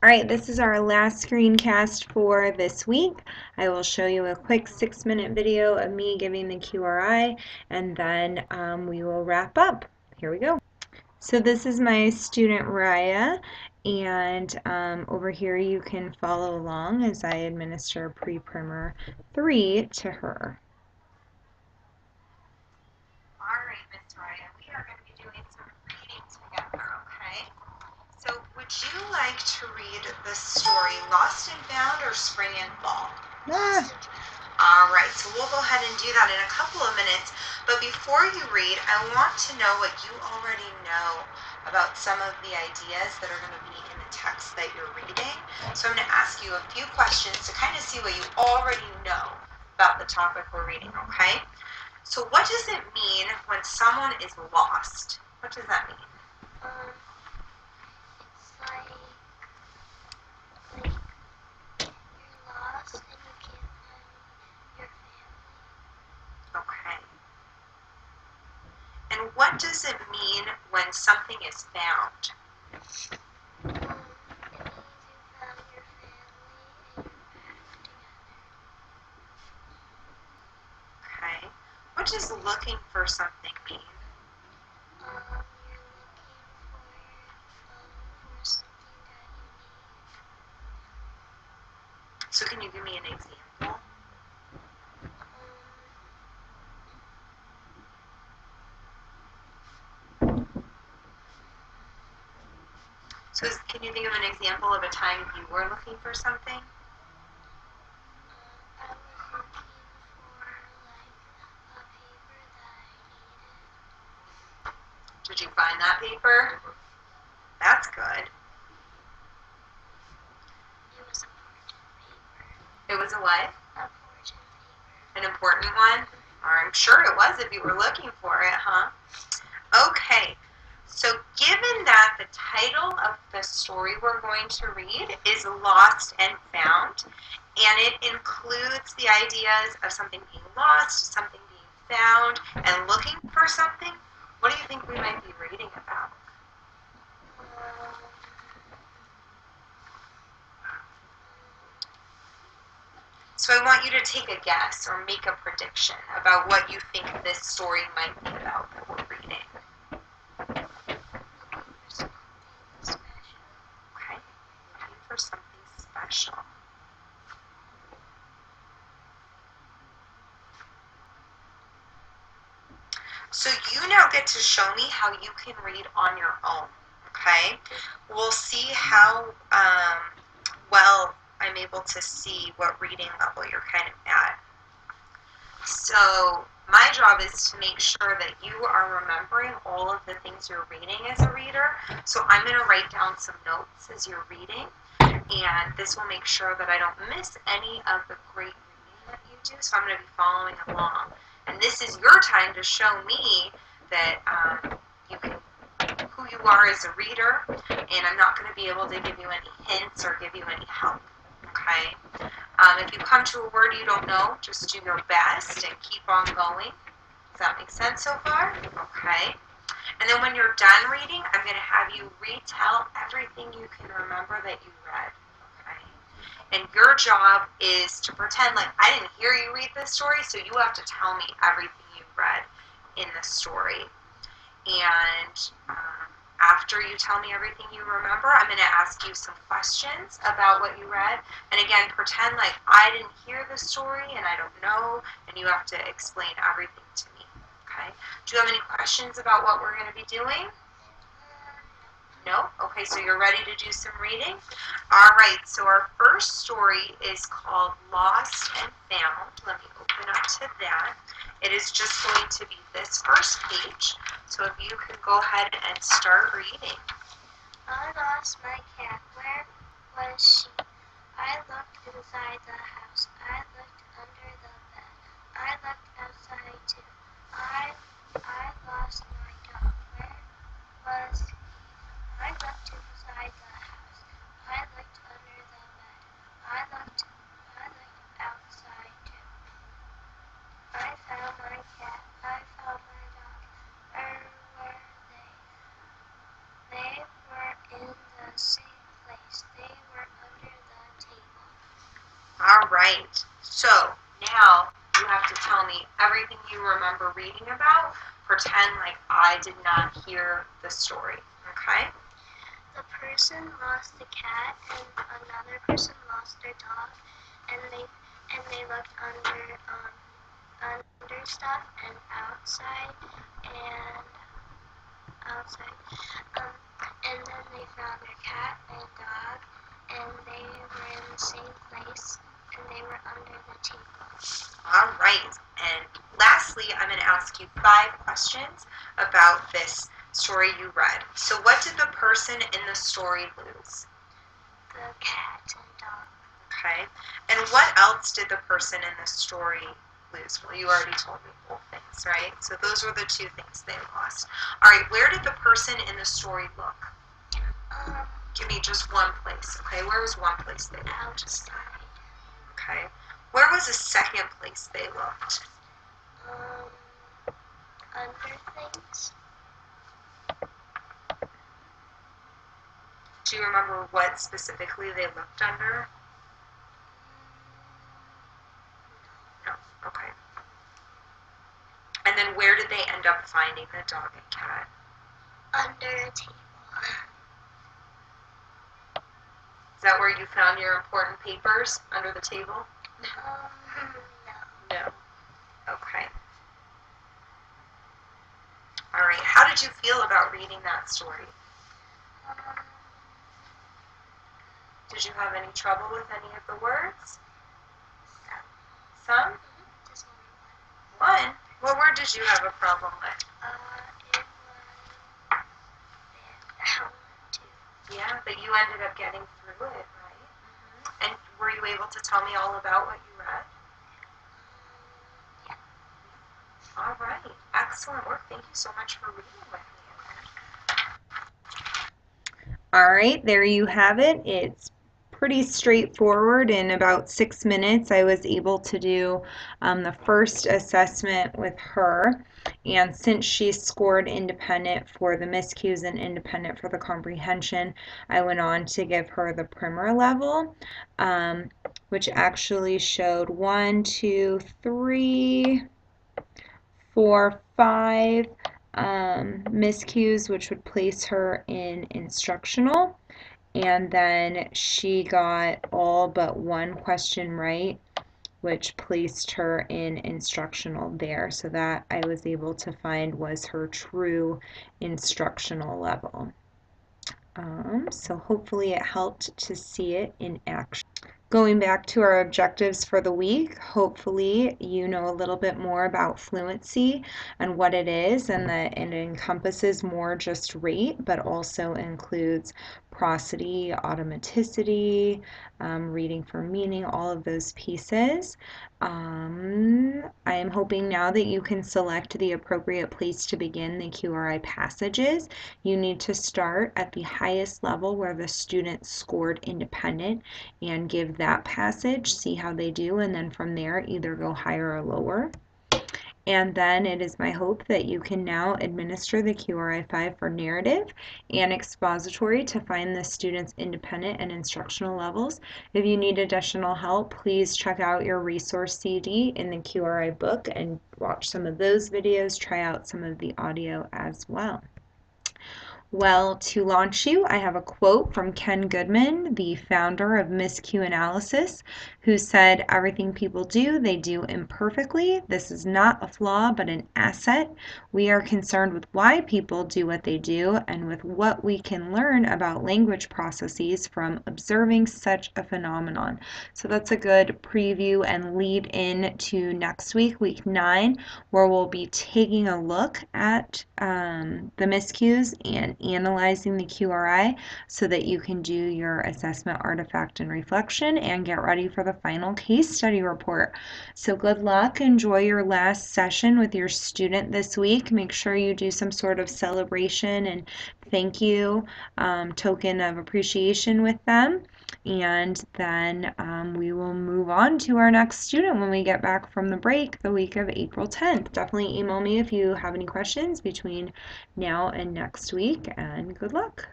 All right, this is our last screencast for this week. I will show you a quick 6-minute video of me giving the QRI, and then we will wrap up. Here we go. So this is my student Raya, and over here you can follow along as I administer Pre-Primer 3 to her. All right, Miss Raya, we are going to be doing some reading together, okay? So would you like to read the story Lost and Found or Spring and Fall? All right, so we'll go ahead and do that in a couple of minutes. But before you read, I want to know what you already know about some of the ideas that are going to be in the text that you're reading. So I'm going to ask you a few questions to kind of see what you already know about the topic we're reading, okay? So what does it mean when someone is lost? What does that mean? It's like you're lost and you can't find your family. Okay. And what does it mean when something is found? It means you found your family and you're back together. Okay. What does looking for something mean? You're looking for something that you need. So can you give me an example? So can you think of an example of a time you were looking for something? I was looking for a paper that I needed. Did you find that paper? That's good. It was a fortune paper. It was a what? A fortune paper. An important one? I'm sure it was if you were looking for it, huh? Okay. So given that the title of the story we're going to read is Lost and Found, and it includes the ideas of something being lost, something being found, and looking for something, what do you think we might be reading about? So I want you to take a guess or make a prediction about what you think this story might be about that we're reading. Looking for something special. Okay, looking for something special. So you now get to show me how you can read on your own, okay? We'll see how well I'm able to see what reading level you're kind of at. So my job is to make sure that you are remembering all of the things you're reading as a reader. So I'm going to write down some notes as you're reading, and this will make sure that I don't miss any of the great reading that you do. So I'm going to be following along. And this is your time to show me that you can, who you are as a reader, and I'm not going to be able to give you any hints or give you any help. Okay? If you come to a word you don't know, just do your best and keep on going. Does that make sense so far? Okay. And then when you're done reading, I'm going to have you retell everything you can remember that you read. Okay. And your job is to pretend like I didn't hear you read this story, so you have to tell me everything you read in the story. And after you tell me everything you remember, I'm going to ask you some questions about what you read. And again, pretend like I didn't hear the story and I don't know, and you have to explain everything to me. Okay? Do you have any questions about what we're going to be doing? No? Okay, so you're ready to do some reading? All right, so our first story is called Lost and Found. Let me open up to that. It is just going to be this first page, so if you can go ahead and start reading. I lost my cat. Where was she? I looked inside the house. I looked under the bed. I looked outside too. I lost my dog. Where was he? I looked inside the house. I looked under the bed. I looked outside too. I found my cat. I found my dog. Where were they? They were in the same place. They right. So now you have to tell me everything you remember reading about. Pretend like I did not hear the story. Okay? The person lost the cat, and another person lost their dog, and they looked under stuff and outside. And then they found their cat and dog, and they were in the same place, and they were under the table. All right. And lastly, I'm going to ask you 5 questions about this story you read. So what did the person in the story lose? The cat and dog. Okay. And what else did the person in the story lose? Well, you already told me both things, right? So those were the 2 things they lost. All right. Where did the person in the story look? Give me just one place, okay? Where was one place they looked? Outside. Okay. Where was the second place they looked? Under things. Do you remember what specifically they looked under? No. Okay. And then where did they end up finding the dog and cat? Under a table. Is that where you found your important papers? Under the table? No. No. Okay. All right. How did you feel about reading that story? Did you have any trouble with any of the words? Some? Just One? What word did you have a problem with? It was that one too. Yeah, but you ended up getting through it, right? And were you able to tell me all about what you read? Yeah. All right. Excellent work. Thank you so much for reading with me. All right, there you have it. It's pretty straightforward. In about 6 minutes, I was able to do the first assessment with her. And since she scored independent for the miscues and independent for the comprehension, I went on to give her the primer level, which actually showed 1, 2, 3, 4, 5 miscues, which would place her in instructional. And then she got all but 1 question right, which placed her in instructional there. So that I was able to find was her true instructional level. So hopefully it helped to see it in action. Going back to our objectives for the week, hopefully you know a little bit more about fluency and what it is, and that it encompasses more just rate, but also includes prosody, automaticity, reading for meaning, all of those pieces. I am hoping now that you can select the appropriate place to begin the QRI passages. You need to start at the highest level where the student scored independent and give that passage, see how they do, and then from there either go higher or lower. And then it is my hope that you can now administer the QRI-5 for narrative and expository to find the students' independent and instructional levels. If you need additional help, please check out your resource CD in the QRI book and watch some of those videos, try out some of the audio as well. Well, to launch you, I have a quote from Ken Goodman, the founder of MIS-Q Analysis, who said, "Everything people do, they do imperfectly. This is not a flaw, but an asset. We are concerned with why people do what they do and with what we can learn about language processes from observing such a phenomenon." So that's a good preview and lead in to next week, week 9, where we'll be taking a look at the MIS-Qs and analyzing the QRI so that you can do your assessment artifact and reflection and get ready for the final case study report. So good luck. Enjoy your last session with your student this week. Make sure you do some sort of celebration and thank you token of appreciation with them. And then we will move on to our next student when we get back from the break the week of April 10th. Definitely email me if you have any questions between now and next week, and good luck.